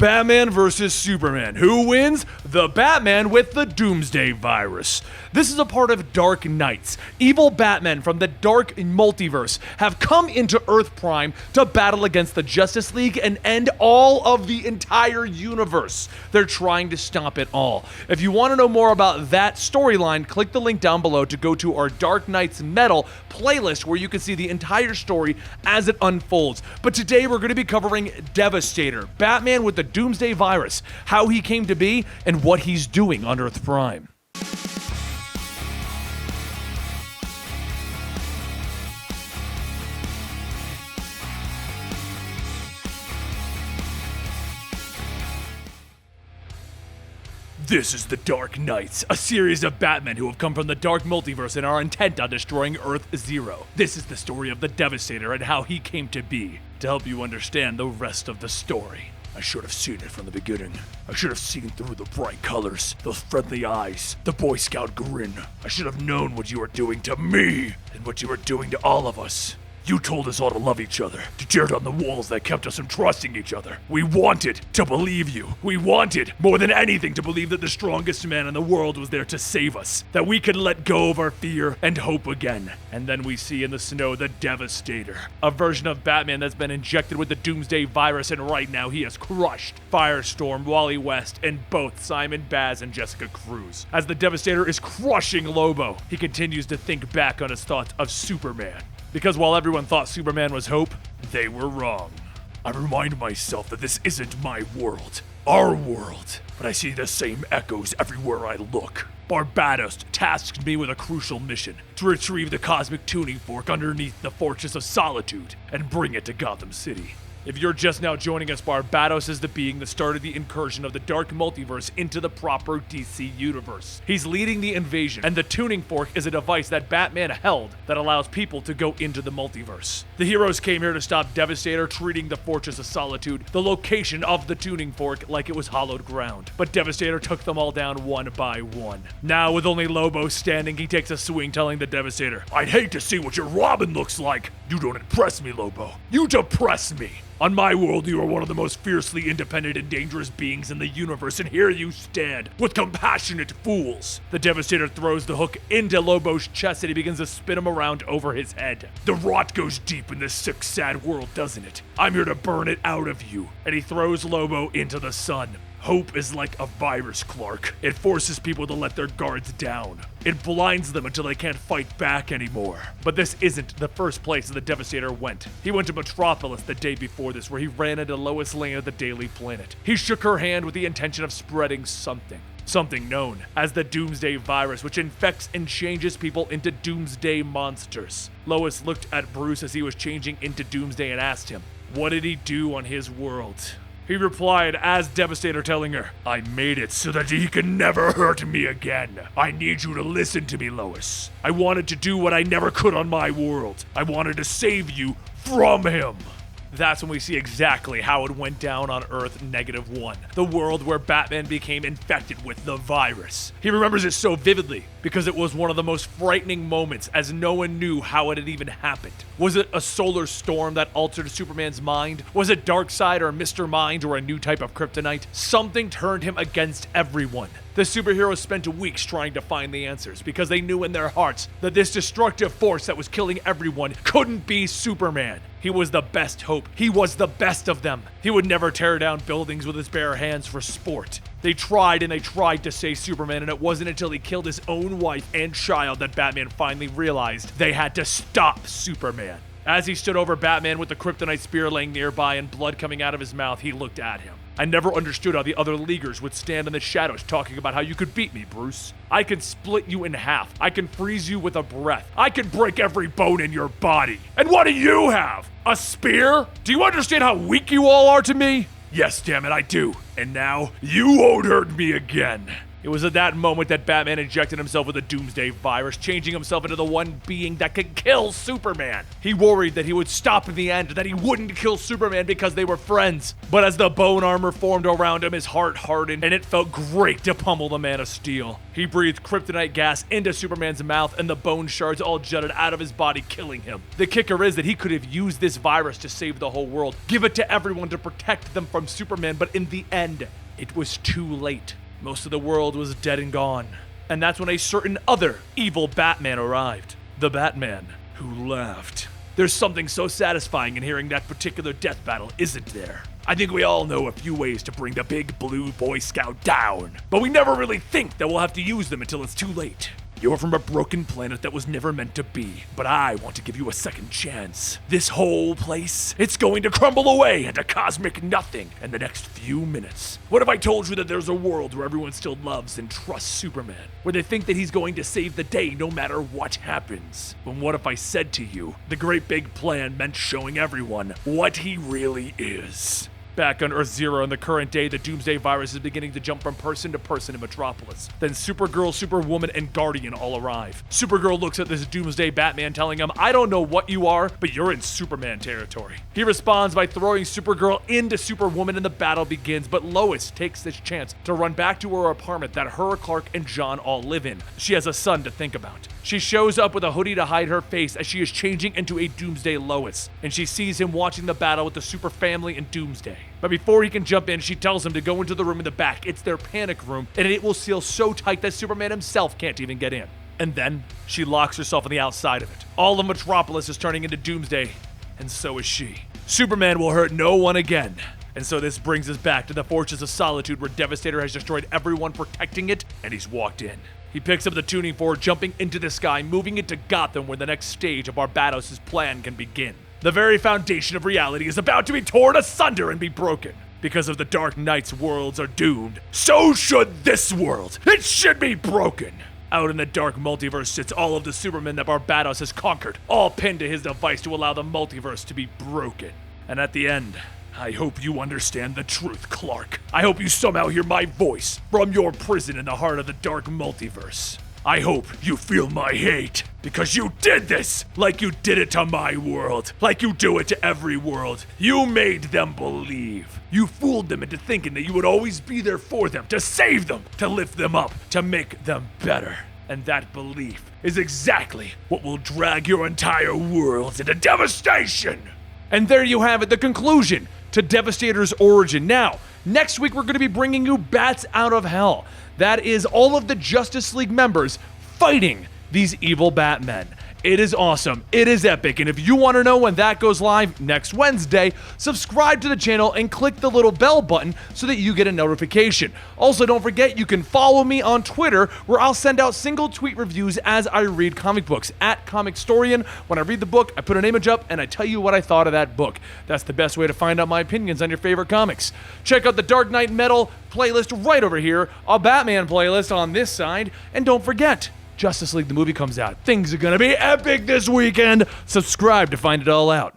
Batman vs. Superman. Who wins? The Batman with the Doomsday virus. This is a part of Dark Knights. Evil Batmen from the Dark Multiverse have come into Earth Prime to battle against the Justice League and end all of the entire universe. They're trying to stop it all. If you want to know more about that storyline, click the link down below to go to our Dark Knights Metal playlist where you can see the entire story as it unfolds. But today we're going to be covering Devastator, Batman with the Doomsday virus, how he came to be, and what he's doing on Earth Prime. This is the Dark Knights, a series of Batmen who have come from the Dark Multiverse and are intent on destroying Earth Zero. This is the story of the Devastator and how he came to be. To help you understand the rest of the story, I should have seen it from the beginning. I should have seen through the bright colors, those friendly eyes, the Boy Scout grin. I should have known what you were doing to me and what you were doing to all of us. You told us all to love each other, to tear down the walls that kept us from trusting each other. We wanted to believe you. We wanted, more than anything, to believe that the strongest man in the world was there to save us, that we could let go of our fear and hope again. And then we see in the snow the Devastator, a version of Batman that's been injected with the Doomsday virus, and right now he has crushed Firestorm, Wally West, and both Simon Baz and Jessica Cruz. As the Devastator is crushing Lobo, he continues to think back on his thoughts of Superman. Because while everyone thought Superman was hope, they were wrong. I remind myself that this isn't my world, our world, but I see the same echoes everywhere I look. Barbados tasked me with a crucial mission, to retrieve the cosmic tuning fork underneath the Fortress of Solitude and bring it to Gotham City. If you're just now joining us, Barbados is the being that started the incursion of the Dark Multiverse into the proper DC universe. He's leading the invasion, and the tuning fork is a device that Batman held that allows people to go into the multiverse. The heroes came here to stop Devastator, treating the Fortress of Solitude, the location of the tuning fork, like it was hallowed ground. But Devastator took them all down one by one. Now, with only Lobo standing, he takes a swing, telling the Devastator, "I'd hate to see what your Robin looks like. You don't impress me, Lobo. You depress me. On my world, you are one of the most fiercely independent and dangerous beings in the universe, and here you stand, with compassionate fools." The Devastator throws the hook into Lobo's chest and he begins to spin him around over his head. "The rot goes deep in this sick, sad world, doesn't it? I'm here to burn it out of you." And he throws Lobo into the sun. Hope is like a virus, Clark. It forces people to let their guards down. It blinds them until they can't fight back anymore. But this isn't the first place the Devastator went. He went to Metropolis the day before this, where he ran into Lois Lane of the Daily Planet. He shook her hand with the intention of spreading something known as the Doomsday virus, which infects and changes people into Doomsday monsters. Lois looked at Bruce as he was changing into Doomsday and asked him, what did he do on his world? He replied as Devastator, telling her, "I made it so that he can never hurt me again. I need you to listen to me, Lois. I wanted to do what I never could on my world. I wanted to save you from him." That's when we see exactly how it went down on Earth -1, the world where Batman became infected with the virus. He remembers it so vividly because it was one of the most frightening moments, as no one knew how it had even happened. Was it a solar storm that altered Superman's mind? Was it Darkseid or Mr. Mind or a new type of kryptonite? Something turned him against everyone. The superheroes spent weeks trying to find the answers because they knew in their hearts that this destructive force that was killing everyone couldn't be Superman. He was the best hope. He was the best of them. He would never tear down buildings with his bare hands for sport. They tried and they tried to save Superman, and it wasn't until he killed his own wife and child that Batman finally realized they had to stop Superman. As he stood over Batman with the kryptonite spear laying nearby and blood coming out of his mouth, he looked at him. "I never understood how the other Leaguers would stand in the shadows talking about how you could beat me, Bruce. I can split you in half. I can freeze you with a breath. I can break every bone in your body. And what do you have? A spear? Do you understand how weak you all are to me? Yes, damn it, I do. And now, you won't hurt me again." It was at that moment that Batman injected himself with the Doomsday virus, changing himself into the one being that could kill Superman. He worried that he would stop in the end, that he wouldn't kill Superman because they were friends. But as the bone armor formed around him, his heart hardened, and it felt great to pummel the Man of Steel. He breathed kryptonite gas into Superman's mouth, and the bone shards all jutted out of his body, killing him. The kicker is that he could have used this virus to save the whole world, give it to everyone to protect them from Superman, but in the end, it was too late. Most of the world was dead and gone. And that's when a certain other evil Batman arrived. The Batman who laughed. There's something so satisfying in hearing that particular death battle, isn't there? I think we all know a few ways to bring the big blue Boy Scout down, but we never really think that we'll have to use them until it's too late. You're from a broken planet that was never meant to be, but I want to give you a second chance. This whole place, it's going to crumble away into cosmic nothing in the next few minutes. What if I told you that there's a world where everyone still loves and trusts Superman, where they think that he's going to save the day no matter what happens? And what if I said to you, the great big plan meant showing everyone what he really is? Back on Earth Zero in the current day, the Doomsday virus is beginning to jump from person to person in Metropolis. Then Supergirl, Superwoman, and Guardian all arrive. Supergirl looks at this Doomsday Batman, telling him, "I don't know what you are, but you're in Superman territory." He responds by throwing Supergirl into Superwoman, and the battle begins, but Lois takes this chance to run back to her apartment that her, Clark, and John all live in. She has a son to think about. She shows up with a hoodie to hide her face as she is changing into a Doomsday Lois, and she sees him watching the battle with the Super Family and Doomsday. But before he can jump in, she tells him to go into the room in the back. It's their panic room, and it will seal so tight that Superman himself can't even get in. And then she locks herself on the outside of it. All of Metropolis is turning into Doomsday, and so is she. Superman will hurt no one again. And so this brings us back to the Fortress of Solitude, where Devastator has destroyed everyone protecting it, and he's walked in. He picks up the tuning fork, jumping into the sky, moving it to Gotham, where the next stage of Barbatos' plan can begin. The very foundation of reality is about to be torn asunder and be broken. Because of the Dark Knight's worlds are doomed, so should this world. It should be broken. Out in the dark multiverse sits all of the Supermen that Barbatos has conquered, all pinned to his device to allow the multiverse to be broken. And at the end, I hope you understand the truth, Clark. I hope you somehow hear my voice from your prison in the heart of the dark multiverse. I hope you feel my hate, because you did this, like you did it to my world, like you do it to every world. You made them believe. You fooled them into thinking that you would always be there for them, to save them, to lift them up, to make them better. And that belief is exactly what will drag your entire world into devastation. And there you have it, the conclusion to Devastator's origin. Now, next week we're going to be bringing you Bats Out of Hell. That is all of the Justice League members fighting these evil Batmen. It is awesome. It is epic. And if you want to know when that goes live next Wednesday, subscribe to the channel and click the little bell button so that you get a notification. Also, don't forget you can follow me on Twitter, where I'll send out single tweet reviews as I read comic books at Comicstorian. When I read the book, I put an image up and I tell you what I thought of that book. That's the best way to find out my opinions on your favorite comics. Check out the Dark Knight Metal playlist right over here, a Batman playlist on this side, and don't forget, Justice League the movie comes out. Things are gonna be epic this weekend. Subscribe to find it all out.